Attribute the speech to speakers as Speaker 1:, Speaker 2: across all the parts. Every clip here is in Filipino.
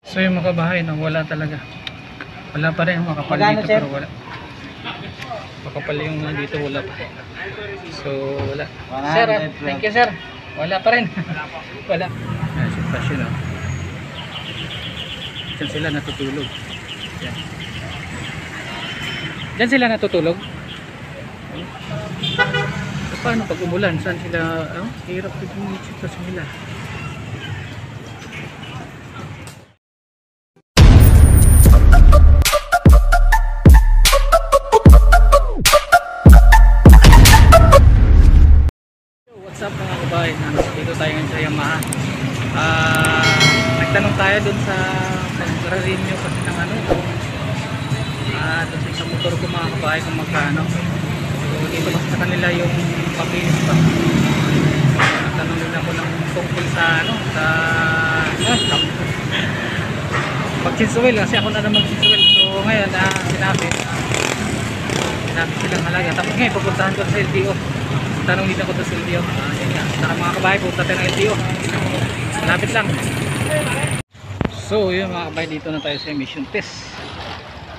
Speaker 1: So yung mga kabahay na wala talaga. Wala pa rin yung makapal dito pero wala. Makapal yung dito wala pa. So wala. Sir, thank you sir. Wala pa rin. Wala. Ayan, sitwasyon o. Diyan sila natutulog. Diyan. Diyan sila natutulog. So, paano pag umulan? Saan sila? Hirap yung sitwasyon nila. What's up mga kabahay? Dito tayo ngayon sa Yamaha. Nagtanong tayo dun sa pag-renew kasi ng dun sa isang motor ko mga kabahay kung magkano. So dito kasi sa kanila yung papilis pa. Nagtanong din ako ng tungkol sa mag-chinsuel kasi ako na mag-chinsuel. So ngayon sinabi silang halaga. Tapos ngayon pupuntahan ko sa LTO. Tanong dito ako sa LTO. Tara mga kabahay, punta tayo ng LTO. Malapit lang. So yun mga kabahay, dito na tayo sa emission test.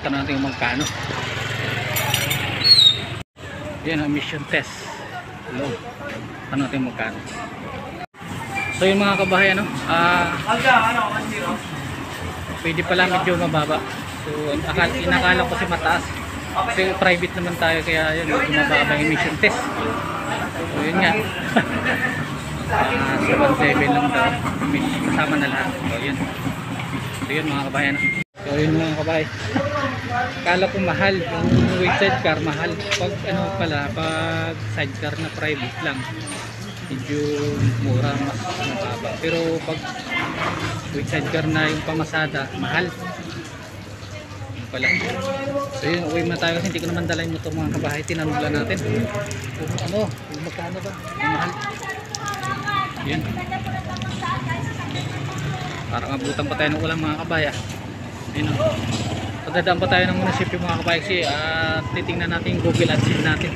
Speaker 1: Tanong natin kung magkano. Yan ang emission test. Hello. Tanong natin kung magkano. So yun mga kabahay, pwede pala medyo mababa. So inakala ko kasi mataas. Kasi private naman tayo kaya yun, mababa ang emission test. So yun nga. 7.7 lang daw. Kasama na lahat. So yun mga kabayan. So yun mga kabay. Kala ko mahal. Yung with sidecar mahal. Pag pag sidecar na private lang, medyo mura, mas mababa. Pero pag with sidecar na yung pamasada, mahal. Pala. So yun, uwi na tayo kasi hindi ko naman dala yung motor mga kabahay. Tinanong lang natin kung magkano ba yung mahal. Yun, parang abutan pa tayo ng ulang mga kabaya. Yun, pagdadaan pa tayo ng munisipyo mga kabaya kasi titingnan natin yung Google AdSense natin.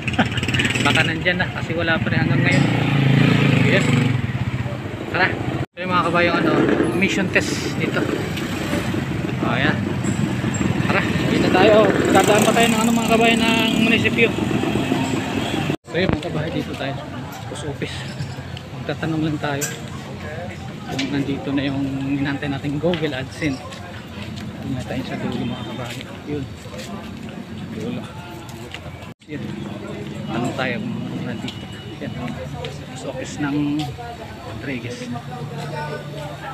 Speaker 1: Baka nandyan na kasi wala pa rin hanggang ngayon. Yun, tara. So yung mga kabaya emission test dito. Ayan, tara, yun na tayo. Dadaan pa tayo ng mga kabahay ng munisipyo. So yun mga kabahay, dito tayo sa office. Magtatanong lang tayo kung nandito na yung hinantay natin Google AdSense. Hindi na tayo sa dulo mga kabahay. Yun, dulo. Yun, tanong tayo kung nandito. Yan, sa office ng Rodriguez.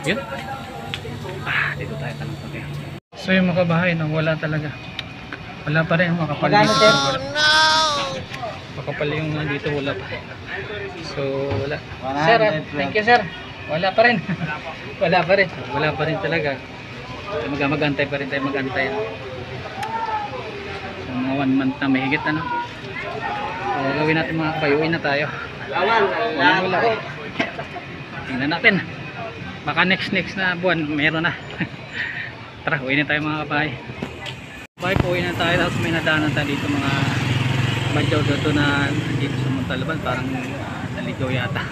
Speaker 1: Yun, dito tayo tanong pa tayo. So yung mga kabahay wala talaga. Wala pa rin yung makapal dito. Makapal yung dito wala pa. So wala. Sir, thank you sir. Wala pa rin. Wala pa rin. Wala pa rin talaga. Mag-antay pa rin tayo mag-antay. So, mga 1 month na mahigit So gawin natin mga kabahay. Uwi na tayo. Wala. Tingnan natin. Baka next na buwan meron na. Tara, uwi na tayo mga kabahay. Kabahay po, uwi na tayo. Tapos may nadaanan tayo dito mga badyaw dito na dito sa Montalban. Parang naligaw yata.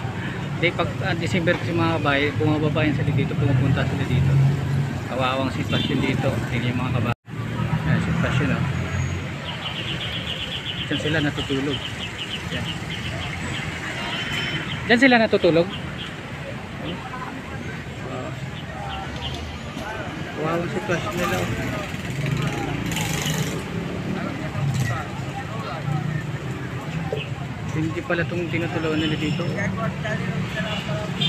Speaker 1: Hindi, pag December kasi mga kabahay, bumababa yan sila dito, pumupunta sila dito. Kawawang sitwasyon dito. Tingnan yung mga kabahay. Ayan, sitwasyon Diyan sila natutulog. Diyan. Diyan sila natutulog. Wow, ang sitwasyon nila. Hindi pala itong tinutulungan nila dito.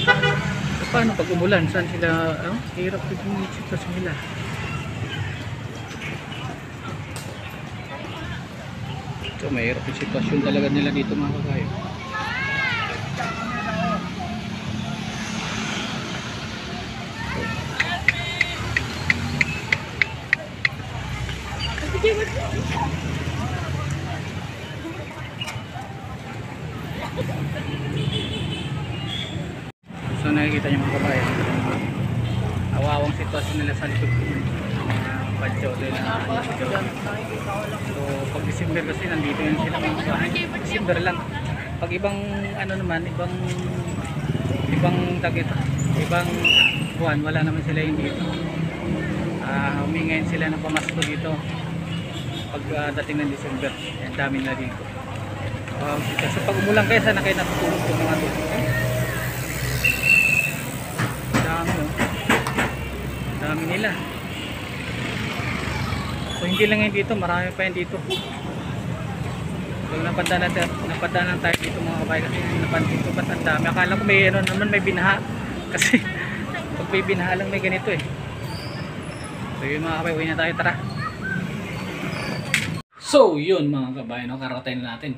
Speaker 1: So, paano pag umulan? Saan sila? Hirap yung sitwasyon nila. So mahirap yung sitwasyon talaga nila dito mga kakayo. So nakikita niyo mga kabayan, awawang sitwasyon nila sa likod badyo nila. So pag December kasi nandito yun sila mga kabayan. December lang. Pag ibang ibang tagit, ibang buwan wala naman sila yung dito. ngayon sila ng pamasko dito pag dating ng December. Ang dami nila dito. So pag umulan kayo, sana kayo natutulog itong mga to. Dami, oh. Dami nila. So hindi lang yan dito, marami pa yan dito. So napadaanan tayo dito mga kabayan, kasi napansin ko ba't ang dami. Akala ko may ano naman, may binaha. Kasi pag may binaha lang may ganito eh. So yun mga kabayan, uwi na tayo, tara. So yun mga kabayan, no, karating na natin.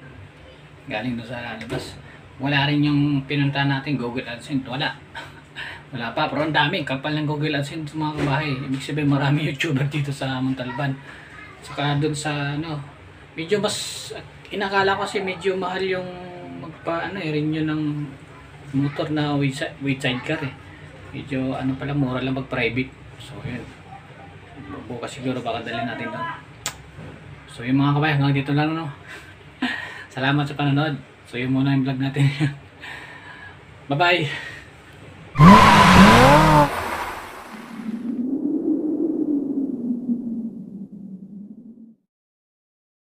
Speaker 1: Galing doon sa labas. Wala rin yung pinuntahan natin Google AdSense, wala. Wala pa, pero ang dami, kapal ng Google AdSense mga kabahay. Ibig sabihin marami YouTuber dito sa Montalban. Saka doon sa ano, medyo mas, inakala ko kasi medyo mahal yung renew ng motor na with sidecar eh. Medyo ano pala, mura lang pag private. So yun, bukas siguro baka dalhin natin doon. So yung mga kabahay, hanggang dito lang, no. Salamat sa panonood. So yun muna yung vlog natin. Bye bye.